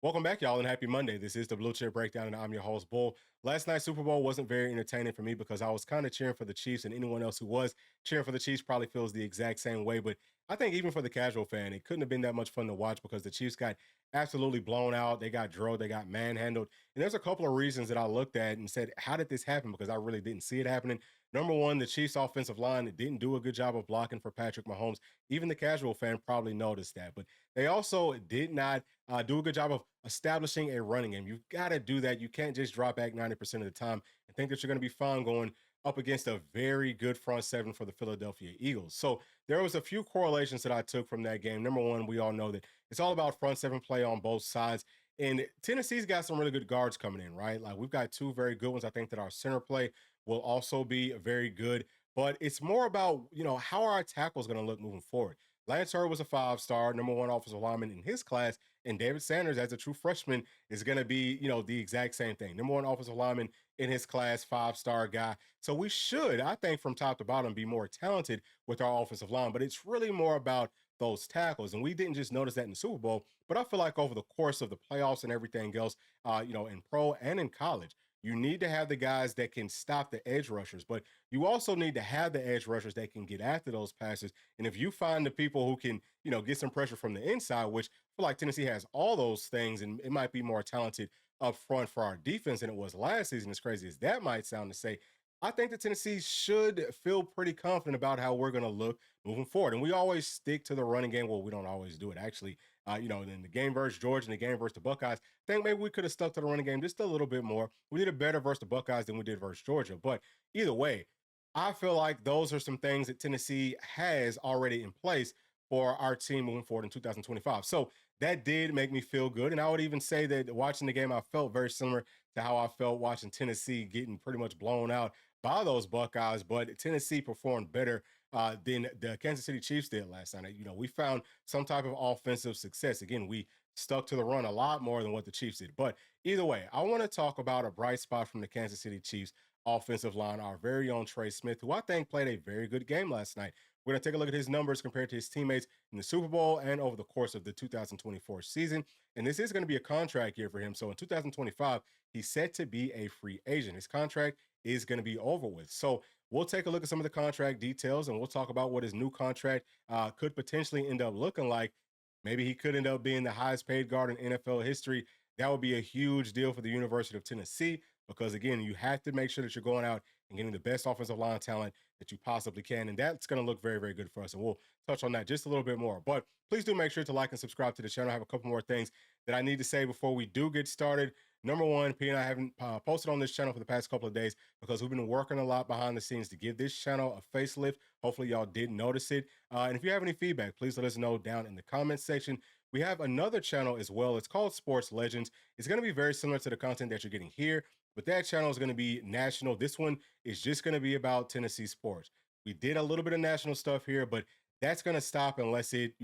Welcome back, y'all, and happy Monday. This is the Bluechip Breakdown, and I'm your host, Bull. Last night's Super Bowl wasn't very entertaining for me because I was kind of cheering for the Chiefs, and anyone else who was cheering for the Chiefs probably feels the exact same way. But I think even for the casual fan, it couldn't have been that much fun to watch because the Chiefs got absolutely blown out. They got drilled, they got manhandled. And there's a couple of reasons that I looked at and said, how did this happen? Because I really didn't see it happening. Number one, the Chiefs' offensive line didn't do a good job of blocking for Patrick Mahomes. Even the casual fan probably noticed that. But they also did not do a good job of establishing a running game. You've got to do that. You can't just drop back 90% of the time and think that you're going to be fine going up against a very good front seven for the Philadelphia Eagles. So there was a few correlations that I took from that game. Number one, we all know that it's all about front seven play on both sides. And Tennessee's got some really good guards coming in, right? Like we've got two very good ones. I think that our center play will also be very good. But it's more about, how our tackles going to look moving forward. Lance Hurd was a five-star, number one offensive lineman in his class, and David Sanders, as a true freshman, is going to be, the exact same thing. Number one offensive lineman in his class, five-star guy. So we should, I think, from top to bottom, be more talented with our offensive line. But it's really more about those tackles, and we didn't just notice that in the Super Bowl. But I feel like over the course of the playoffs and everything else, in pro and in college, you need to have the guys that can stop the edge rushers, but you also need to have the edge rushers that can get after those passes. And if you find the people who can, get some pressure from the inside, which I feel like Tennessee has all those things, and it might be more talented up front for our defense than it was last season, as crazy as that might sound to say, I think that Tennessee should feel pretty confident about how we're going to look moving forward. And we always stick to the running game. Well, we don't always do it, actually. In the game versus Georgia and the game versus the Buckeyes, I think maybe we could have stuck to the running game just a little bit more. We did it better versus the Buckeyes than we did versus Georgia. But either way, I feel like those are some things that Tennessee has already in place for our team moving forward in 2025. So that did make me feel good. And I would even say that watching the game, I felt very similar to how I felt watching Tennessee getting pretty much blown out by those Buckeyes. But Tennessee performed better than the Kansas City Chiefs did last night. We found some type of offensive success. Again, we stuck to the run a lot more than what the Chiefs did. But either way, I want to talk about a bright spot from the Kansas City Chiefs offensive line, our very own Trey Smith, who I think played a very good game last night. We're going to take a look at his numbers compared to his teammates in the Super Bowl and over the course of the 2024 season. And this is going to be a contract year for him. So in 2025, he's set to be a free agent. His contract is going to be over with. So we'll take a look at some of the contract details, and we'll talk about what his new contract could potentially end up looking like. Maybe he could end up being the highest paid guard in NFL history. That would be a huge deal for the University of Tennessee because, again, you have to make sure that you're going out and getting the best offensive line talent that you possibly can. And that's going to look very, very good for us. And we'll touch on that just a little bit more. But please do make sure to like and subscribe to the channel. I have a couple more things that I need to say before we do get started. Number one, P and I haven't posted on this channel for the past couple of days because we've been working a lot behind the scenes to give this channel a facelift. Hopefully y'all did notice it. And if you have any feedback, please let us know down in the comments section. We have another channel as well. It's called Sports Legends. It's going to be very similar to the content that you're getting here, but that channel is going to be national. This one is just going to be about Tennessee sports. We did a little bit of national stuff here, but that's going to stop unless it,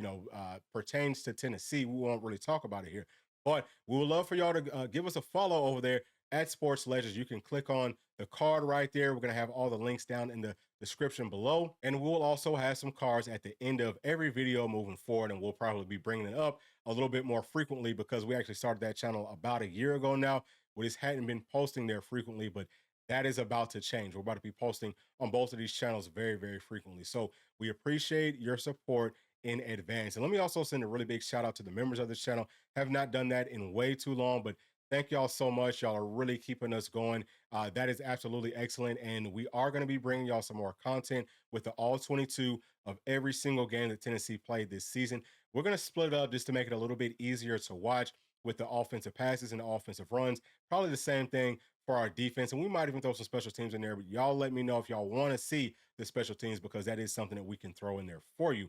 pertains to Tennessee. We won't really talk about it here. But we would love for y'all to give us a follow over there at Sports Legends. You can click on the card right there. We're going to have all the links down in the description below. And we'll also have some cards at the end of every video moving forward. And we'll probably be bringing it up a little bit more frequently because we actually started that channel about a year ago now. We just hadn't been posting there frequently, but that is about to change. We're about to be posting on both of these channels very, very frequently. So we appreciate your support in advance. And let me also send a really big shout out to the members of this channel. Have not done that in way too long, but thank y'all so much. Y'all are really keeping us going. That is absolutely excellent. And we are going to be bringing y'all some more content with the all 22 of every single game that Tennessee played this season. We're going to split it up just to make it a little bit easier to watch with the offensive passes and the offensive runs. Probably the same thing for our defense. And we might even throw some special teams in there, but y'all let me know if y'all want to see the special teams because that is something that we can throw in there for you.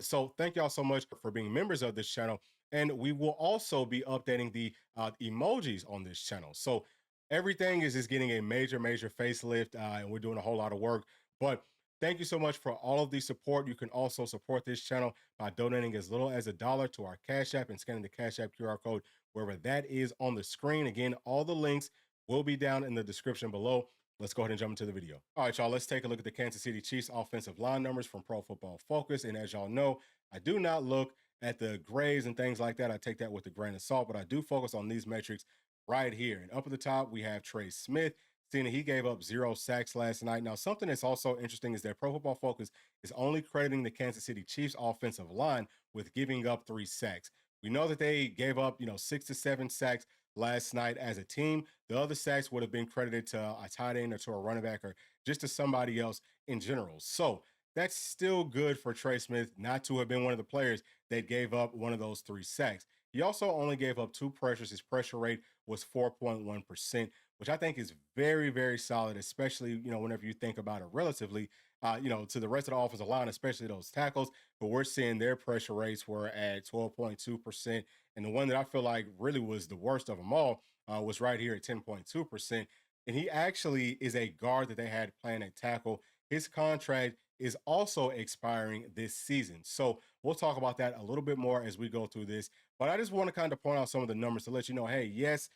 So thank y'all so much for being members of this channel. And we will also be updating the emojis on this channel. So everything is just getting a major, major facelift, and we're doing a whole lot of work. But thank you so much for all of the support. You can also support this channel by donating as little as $1 to our Cash App and scanning the Cash App QR code wherever that is on the screen. Again, all the links will be down in the description below. Let's go ahead and jump into the video. All right, y'all, let's take a look at the Kansas City Chiefs offensive line numbers from Pro Football Focus. And as y'all know, I do not look at the grades and things like that, I take that with a grain of salt, but I do focus on these metrics right here. And up at the top, we have Trey Smith. Seeing that he gave up 0 sacks last night. Now, something that's also interesting is that Pro Football Focus is only crediting the Kansas City Chiefs offensive line with giving up 3 sacks. We know that they gave up, 6 to 7 sacks last night as a team. The other sacks would have been credited to a tight end or to a running back or just to somebody else in general. So that's still good for Trey Smith not to have been one of the players that gave up one of those 3 sacks. He also only gave up 2 pressures. His pressure rate was 4.1%, which I think is very, very solid, especially, whenever you think about it relatively, to the rest of the offensive line, especially those tackles. But we're seeing their pressure rates were at 12.2%. And the one that I feel like really was the worst of them all was right here at 10.2%. And he actually is a guard that they had playing at tackle. His contract is also expiring this season. So we'll talk about that a little bit more as we go through this. But I just want to kind of point out some of the numbers to let you know, hey, yes,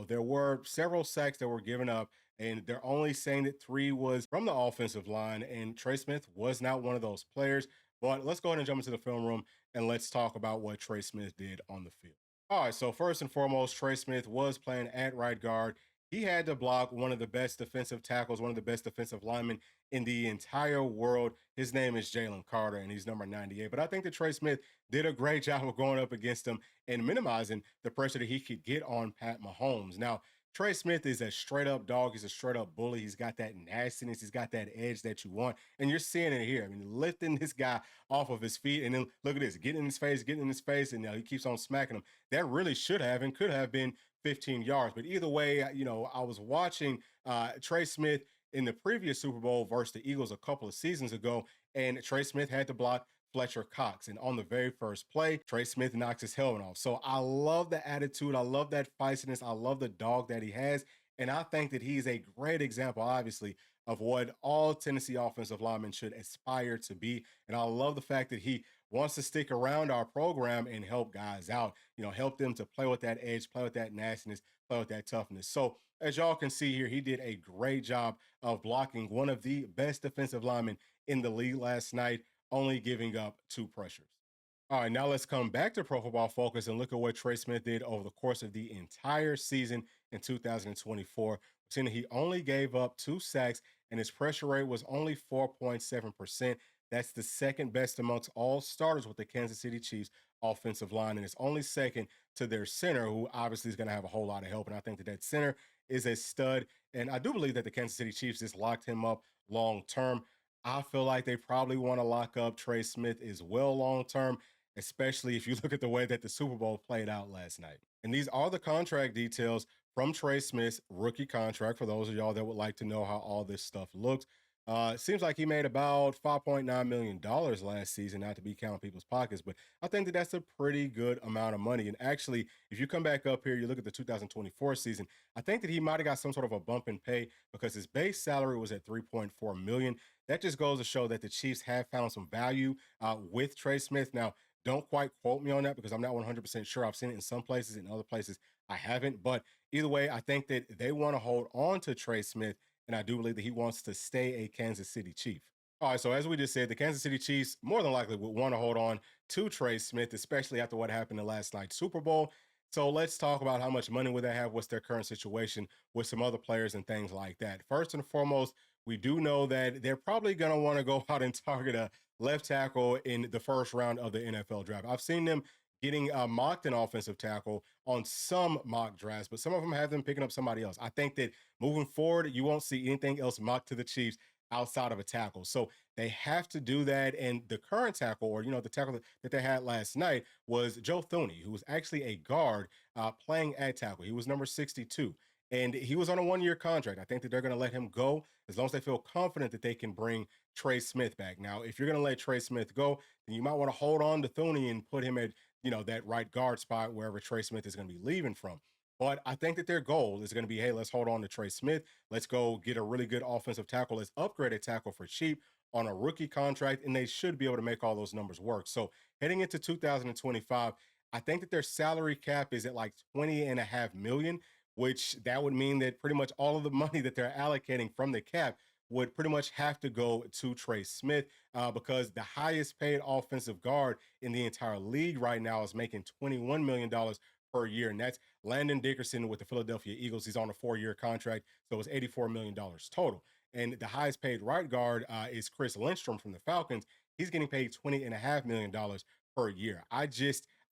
there were several sacks that were given up, and they're only saying that 3 was from the offensive line, and Trey Smith was not one of those players. But let's go ahead and jump into the film room and let's talk about what Trey Smith did on the field. All right, so first and foremost, Trey Smith was playing at right guard. He had to block one of the best defensive tackles, one of the best defensive linemen in the entire world. His name is Jalen Carter, and he's number 98. But I think that Trey Smith did a great job of going up against him and minimizing the pressure that he could get on Pat Mahomes. Now, Trey Smith is a straight up dog. He's a straight up bully. He's got that nastiness. He's got that edge that you want. And you're seeing it here. I mean, lifting this guy off of his feet. And then look at this, getting in his face, getting in his face. And he keeps on smacking him. That really should have and could have been 15 yards. But either way, I was watching Trey Smith in the previous Super Bowl versus the Eagles a couple of seasons ago. And Trey Smith had to block Fletcher Cox. And on the very first play, Trey Smith knocks his helmet off. So I love the attitude. I love that feistiness. I love the dog that he has. And I think that he's a great example, obviously, of what all Tennessee offensive linemen should aspire to be. And I love the fact that he wants to stick around our program and help guys out, help them to play with that edge, play with that nastiness, play with that toughness. So as y'all can see here, he did a great job of blocking one of the best defensive linemen in the league last night, only giving up 2 pressures. All right, now let's come back to Pro Football Focus and look at what Trey Smith did over the course of the entire season in 2024. Seeing that he only gave up 2 sacks and his pressure rate was only 4.7%. That's the second best amongst all starters with the Kansas City Chiefs offensive line, and it's only second to their center, who obviously is going to have a whole lot of help. And I think that that center is a stud, and I do believe that the Kansas City Chiefs just locked him up long term. I feel like they probably want to lock up Trey Smith as well long term, especially if you look at the way that the Super Bowl played out last night. And these are the contract details from Trey Smith's rookie contract for those of y'all that would like to know how all this stuff looks. It seems like he made about $5.9 million last season, not to be counting people's pockets, but I think that that's a pretty good amount of money. And actually, if you come back up here, you look at the 2024 season, I think that he might have got some sort of a bump in pay because his base salary was at 3.4 million. That just goes to show that the Chiefs have found some value with Trey Smith. Now, don't quite quote me on that because I'm not 100% sure. I've seen it in some places, in other places I haven't. But either way, I think that they want to hold on to Trey Smith, and I do believe that he wants to stay a Kansas City Chief. All right, so as we just said, the Kansas City Chiefs more than likely would want to hold on to Trey Smith, especially after what happened in last night's Super Bowl. So let's talk about how much money would they have, what's their current situation with some other players and things like that. First and foremost, we do know that they're probably going to want to go out and target a left tackle in the first round of the NFL draft. I've seen them getting mocked an offensive tackle on some mock drafts, but some of them have them picking up somebody else. I think that moving forward, you won't see anything else mocked to the Chiefs outside of a tackle. So they have to do that. And the current tackle, or, the tackle that they had last night was Joe Thuney, who was actually a guard playing at tackle. He was number 62. And he was on a 1-year contract. I think that they're going to let him go as long as they feel confident that they can bring Trey Smith back. Now, if you're going to let Trey Smith go, then you might want to hold on to Thuney and put him at, that right guard spot wherever Trey Smith is going to be leaving from. But I think that their goal is going to be, hey, let's hold on to Trey Smith. Let's go get a really good offensive tackle. Let's upgrade a tackle for cheap on a rookie contract, and they should be able to make all those numbers work. So heading into 2025, I think that their salary cap is at like 20.5 million, which that would mean that pretty much all of the money that they're allocating from the cap would pretty much have to go to Trey Smith because the highest paid offensive guard in the entire league right now is making $21 million per year. And that's Landon Dickerson with the Philadelphia Eagles. He's on a 4-year contract, so it's $84 million total. And the highest paid right guard is Chris Lindstrom from the Falcons. He's getting paid $20.5 million per year. I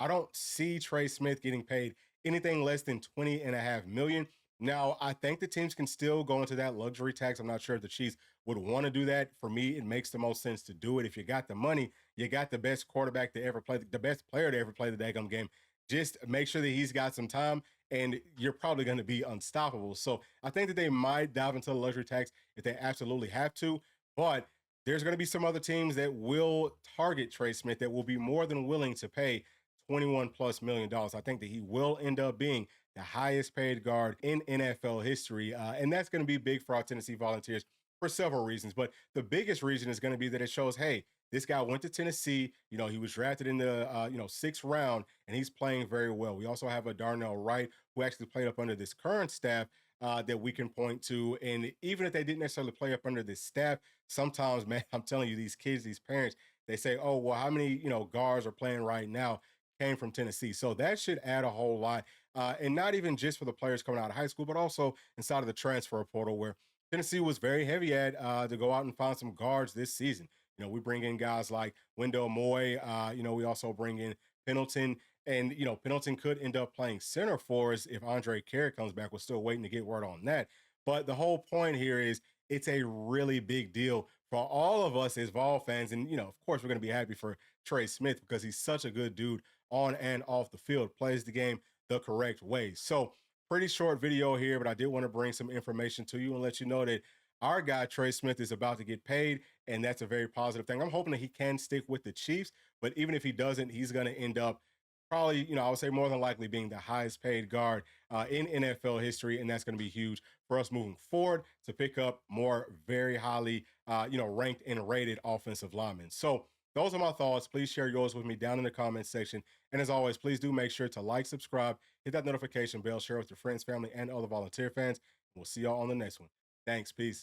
don't see Trey Smith getting paid anything less than $20.5 million. Now, I think the teams can still go into that luxury tax. I'm not sure if the Chiefs would want to do that. For me, it makes the most sense to do it. If you got the money, you got the best quarterback to ever play, the best player to ever play the daggum game. Just make sure that he's got some time, and you're probably going to be unstoppable. So I think that they might dive into the luxury tax if they absolutely have to. But there's going to be some other teams that will target Trey Smith that will be more than willing to pay 21 plus million dollars. I think that he will end up being the highest paid guard in NFL history. And that's going to be big for our Tennessee Volunteers for several reasons. But the biggest reason is going to be that it shows, hey, this guy went to Tennessee. He was drafted in the sixth round, and he's playing very well. We also have a Darnell Wright who actually played up under this current staff that we can point to. And even if they didn't necessarily play up under this staff, sometimes, man, I'm telling you, these kids, these parents, they say, oh, well, how many guards are playing right now came from Tennessee. So that should add a whole lot. And not even just for the players coming out of high school, but also inside of the transfer portal where Tennessee was very heavy at to go out and find some guards this season. We bring in guys like Wendell Moy. We also bring in Pendleton. And, Pendleton could end up playing center for us if Andre Carrick comes back. We're still waiting to get word on that. But the whole point here is it's a really big deal for all of us as Vol fans. And, of course, we're going to be happy for Trey Smith because he's such a good dude on and off the field, plays the game the correct way. So pretty short video here, but I did want to bring some information to you and let you know that our guy Trey Smith is about to get paid, and that's a very positive thing. I'm hoping that he can stick with the Chiefs, but even if he doesn't, he's going to end up probably, I would say more than likely being the highest paid guard in NFL history, and that's going to be huge for us moving forward to pick up more very highly, ranked and rated offensive linemen. So those are my thoughts. Please share yours with me down in the comments section. And as always, please do make sure to like, subscribe, hit that notification bell, share with your friends, family, and other volunteer fans. We'll see y'all on the next one. Thanks. Peace.